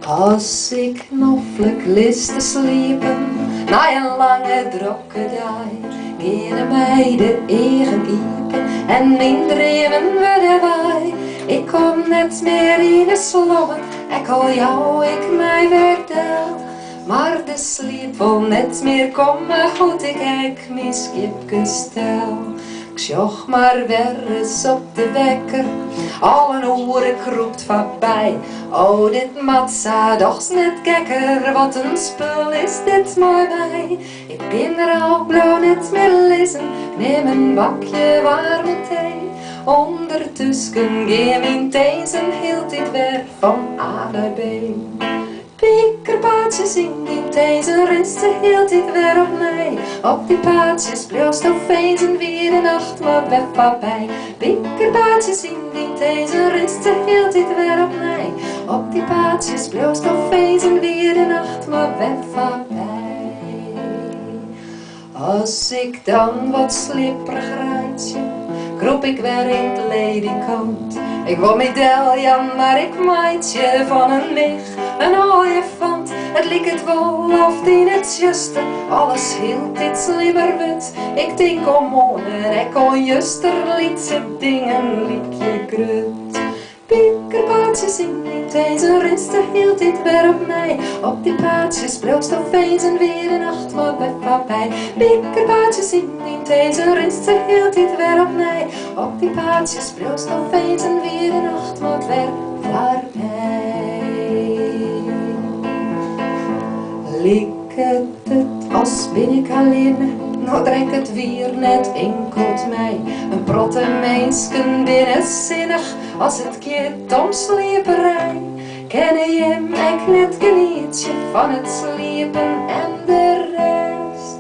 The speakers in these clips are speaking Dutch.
Als ik knoffelijk list te sliepen, na een lange drokke dag, keren mij de egen iepen en minder even worden wij. Ik kom net meer in de slommen, ik al jou, ik mij vertel. Maar de sliep wil net meer komen goed, ik kijk mijn skipje stel. Ik sjoch maar weer eens op de wekker, al een oren kroept voorbij. Oh, dit matza doch's net gekker, wat een spul is dit mooi bij. Ik ben er al blauw net meer lezen, ik neem een bakje warme thee. Ondertussen geef mijn tezen hield dit weer van A naar B. Pikkerpaadjes in die tezen resten hield dit weer op mij. Op die paadjes bloost of feesten weer de nacht maar weg voorbij. Pikkerpaadjes in die tezen resten hield dit weer op mij. Op die paadjes bloost of feesten weer de nacht maar weg voorbij. Als ik dan wat slipperig rijtje, kroep ik weer in het ledikant. Ik wou medaillan, maar ik maatje van een mich, een olifant. Het liek het wel of in het juiste, alles hield dit slimmer wit. Ik denk om monen, ik kon juster lietse dingen, liedje grut. Pikkerpaadjes in die tezen resten hield dit weer op mij. Op die paadjes bloost of feesten weer de nacht maar weg voorbij. Pikkerpaadjes in die tezen resten hield dit weer op mij. Op die paadjes bloost of feesten weer de nacht maar weg voorbij. Liek het als ben ik alleen, nou trek het weer net enkelt mij. Een protte mensken binnenzinnig als het keert om slieperij. Ken je hem ek net genietje van het sliepen en de rest.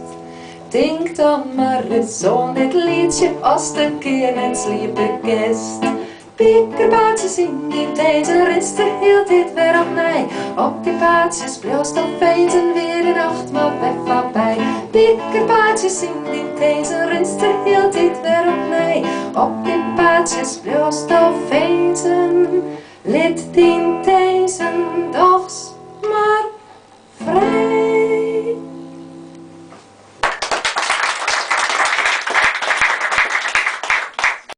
Denk dan maar eens zo dit liedje als de keer net sliepen kerst. Pikkerpaadjes in die tezen resten hield dit weer op mij. Op die paadjes bloost of feesten weer de nacht maar weg voorbij. Pikkerpaadjes in die tezen resten hield dit weer op mij. Op die paadjes bloost of feesten liet die tezen